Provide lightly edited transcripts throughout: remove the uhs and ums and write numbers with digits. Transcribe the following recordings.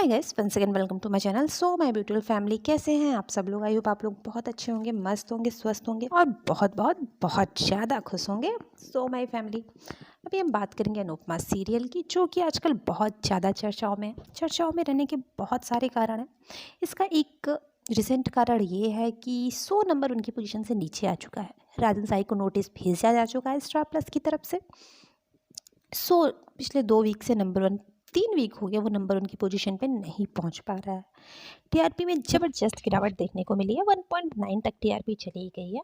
Hi guys, once again welcome to my channel. So my beautiful family, कैसे हैं आप सब लोग? आई होप आप लोग बहुत अच्छे होंगे, मस्त होंगे, स्वस्थ होंगे और बहुत बहुत बहुत ज़्यादा खुश होंगे। सो माय फैमिली, अभी हम बात करेंगे अनुपमा सीरियल की, जो कि आजकल बहुत ज़्यादा चर्चाओं में रहने के बहुत सारे कारण हैं। इसका एक रिसेंट कारण ये है कि 100 नंबर उनकी पोजीशन से नीचे आ चुका है। राजन साई को नोटिस भेजा जा चुका है स्टार प्लस की तरफ से। पिछले 2 वीक से नंबर 1, 3 वीक हो गया वो नंबर 1 की पोजीशन पे नहीं पहुंच पा रहा है। टीआरपी में ज़बरदस्त गिरावट देखने को मिली है, 1.9 तक टीआरपी चली गई है।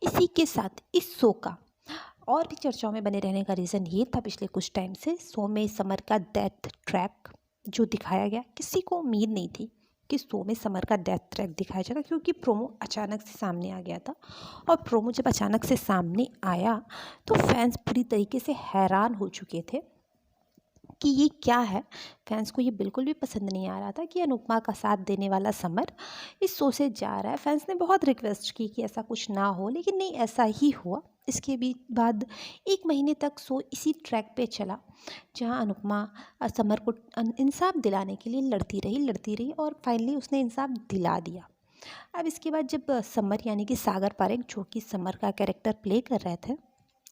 इसी के साथ इस शो का और भी चर्चाओं में बने रहने का रीज़न ये था पिछले कुछ टाइम से शो में समर का डेथ ट्रैक जो दिखाया गया, किसी को उम्मीद नहीं थी कि शो में समर का डेथ ट्रैक दिखाया जाएगा, क्योंकि प्रोमो अचानक से सामने आ गया था। और प्रोमो जब अचानक से सामने आया तो फैंस पूरी तरीके से हैरान हो चुके थे कि ये क्या है। फैंस को ये बिल्कुल भी पसंद नहीं आ रहा था कि अनुपमा का साथ देने वाला समर इस शो से जा रहा है। फैंस ने बहुत रिक्वेस्ट की कि ऐसा कुछ ना हो, लेकिन नहीं, ऐसा ही हुआ। इसके भी बाद 1 महीने तक शो इसी ट्रैक पे चला, जहां अनुपमा समर को इंसाफ दिलाने के लिए लड़ती रही और फाइनली उसने इंसाफ दिला दिया। अब इसके बाद जब समर यानी कि सागर पारेख, जो कि समर का कैरेक्टर प्ले कर रहे थे,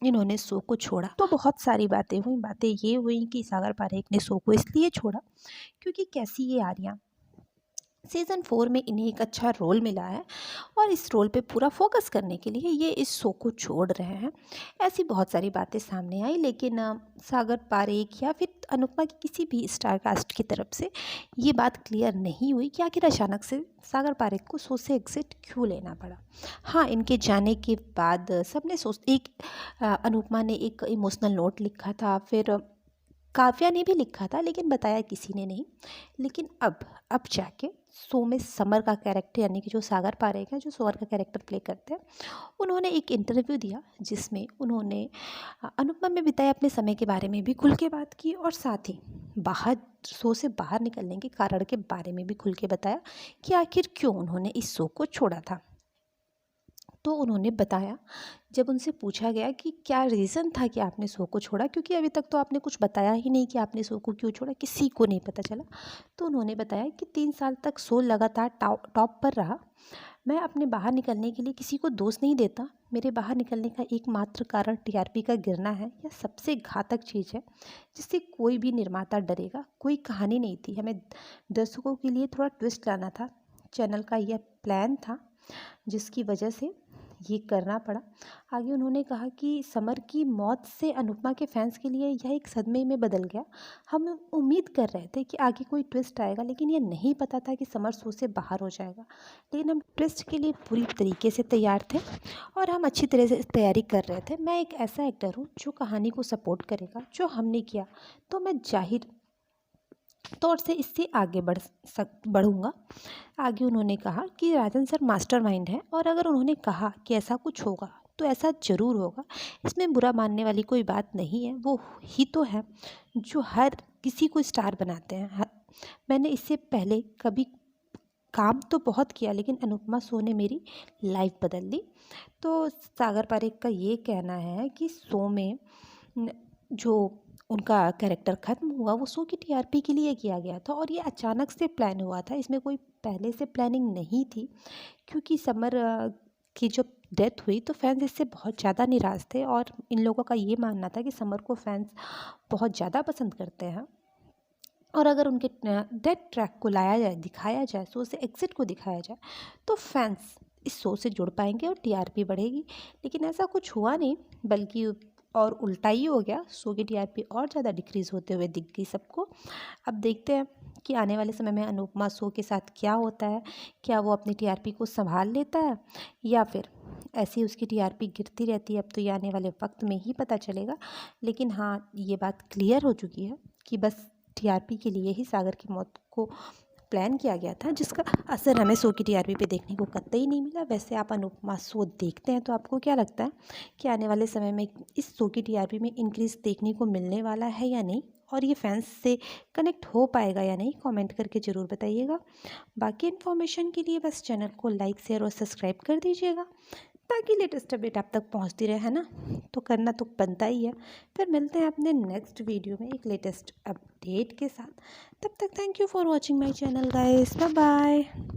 इन्होंने शो को छोड़ा तो बहुत सारी बातें ये हुई कि सागर पारेख ने शो को इसलिए छोड़ा क्योंकि कैसी ये आर्या सीज़न 4 में इन्हें एक अच्छा रोल मिला है और इस रोल पे पूरा फोकस करने के लिए ये इस शो को छोड़ रहे हैं। ऐसी बहुत सारी बातें सामने आई, लेकिन सागर पारेख या फिर अनुपमा की किसी भी स्टार कास्ट की तरफ से ये बात क्लियर नहीं हुई कि आखिर अचानक से सागर पारेख को शो से एग्जिट क्यों लेना पड़ा। हाँ, इनके जाने के बाद सबने अनुपमा ने एक इमोशनल नोट लिखा था, फिर काव्या ने भी लिखा था, लेकिन बताया किसी ने नहीं। लेकिन अब जाके शो में समर का कैरेक्टर यानी कि जो सागर पारेख है, जो समर का कैरेक्टर प्ले करते हैं, उन्होंने एक इंटरव्यू दिया जिसमें उन्होंने अनुपमा में बिताए अपने समय के बारे में भी खुल के बात की और साथ ही शो से बाहर निकलने के कारण के बारे में भी खुल के बताया कि आखिर क्यों उन्होंने इस शो को छोड़ा था। तो उन्होंने बताया, जब उनसे पूछा गया कि क्या रीज़न था कि आपने शो को छोड़ा, क्योंकि अभी तक तो आपने कुछ बताया ही नहीं कि आपने शो को क्यों छोड़ा, किसी को नहीं पता चला। तो उन्होंने बताया कि 3 साल तक शो लगातार टॉप पर रहा। मैं अपने बाहर निकलने के लिए किसी को दोष नहीं देता। मेरे बाहर निकलने का एकमात्र कारण टीआरपी का गिरना है। यह सबसे घातक चीज़ है जिससे कोई भी निर्माता डरेगा। कोई कहानी नहीं थी, हमें दर्शकों के लिए थोड़ा ट्विस्ट लाना था। चैनल का यह प्लान था जिसकी वजह से ये करना पड़ा। आगे उन्होंने कहा कि समर की मौत से अनुपमा के फैंस के लिए यह एक सदमे में बदल गया। हम उम्मीद कर रहे थे कि आगे कोई ट्विस्ट आएगा, लेकिन ये नहीं पता था कि समर शो से बाहर हो जाएगा। लेकिन हम ट्विस्ट के लिए पूरी तरीके से तैयार थे और हम अच्छी तरह से तैयारी कर रहे थे। मैं एक ऐसा एक्टर हूँ जो कहानी को सपोर्ट करेगा, जो हमने किया तो मैं जाहिर तौर से इससे आगे बढ़ूँगा। आगे उन्होंने कहा कि राजन सर मास्टरमाइंड है और अगर उन्होंने कहा कि ऐसा कुछ होगा तो ऐसा ज़रूर होगा। इसमें बुरा मानने वाली कोई बात नहीं है। वो ही तो है जो हर किसी को स्टार बनाते हैं। मैंने इससे पहले कभी काम तो बहुत किया, लेकिन अनुपमा शो ने मेरी लाइफ बदल दी। तो सागर पारेख का ये कहना है कि शो में जो उनका कैरेक्टर ख़त्म हुआ वो शो की टीआरपी के लिए किया गया था और ये अचानक से प्लान हुआ था। इसमें कोई पहले से प्लानिंग नहीं थी, क्योंकि समर की जब डेथ हुई तो फैंस इससे बहुत ज़्यादा निराश थे और इन लोगों का ये मानना था कि समर को फैंस बहुत ज़्यादा पसंद करते हैं और अगर उनके डेथ ट्रैक को लाया जाए, दिखाया जाए, शो से एग्जिट को दिखाया जाए, तो फैंस इस शो से जुड़ पाएंगे और टीआरपी बढ़ेगी। लेकिन ऐसा कुछ हुआ नहीं, बल्कि और उल्टा ही हो गया। शो की टीआरपी और ज़्यादा डिक्रीज़ होते हुए दिख गई सबको। अब देखते हैं कि आने वाले समय में अनुपमा शो के साथ क्या होता है। क्या वो अपनी टीआरपी को संभाल लेता है या फिर ऐसी उसकी टीआरपी गिरती रहती है। अब तो ये आने वाले वक्त में ही पता चलेगा। लेकिन हाँ, ये बात क्लियर हो चुकी है कि बस टीआरपी के लिए ही सागर की मौत को प्लान किया गया था, जिसका असर हमें शो की टीआरपी पे देखने को कतई नहीं मिला। वैसे आप अनुपमा शो देखते हैं तो आपको क्या लगता है कि आने वाले समय में इस शो की टीआरपी में इंक्रीज़ देखने को मिलने वाला है या नहीं, और ये फैंस से कनेक्ट हो पाएगा या नहीं? कमेंट करके ज़रूर बताइएगा। बाकी इन्फॉर्मेशन के लिए बस चैनल को लाइक, शेयर और सब्सक्राइब कर दीजिएगा। ताकि लेटेस्ट अपडेट आप तक पहुंचती रहे, है ना। तो करना तो बनता ही है। फिर मिलते हैं अपने नेक्स्ट वीडियो में एक लेटेस्ट अपडेट के साथ। तब तक thank you for watching my channel guys, bye bye.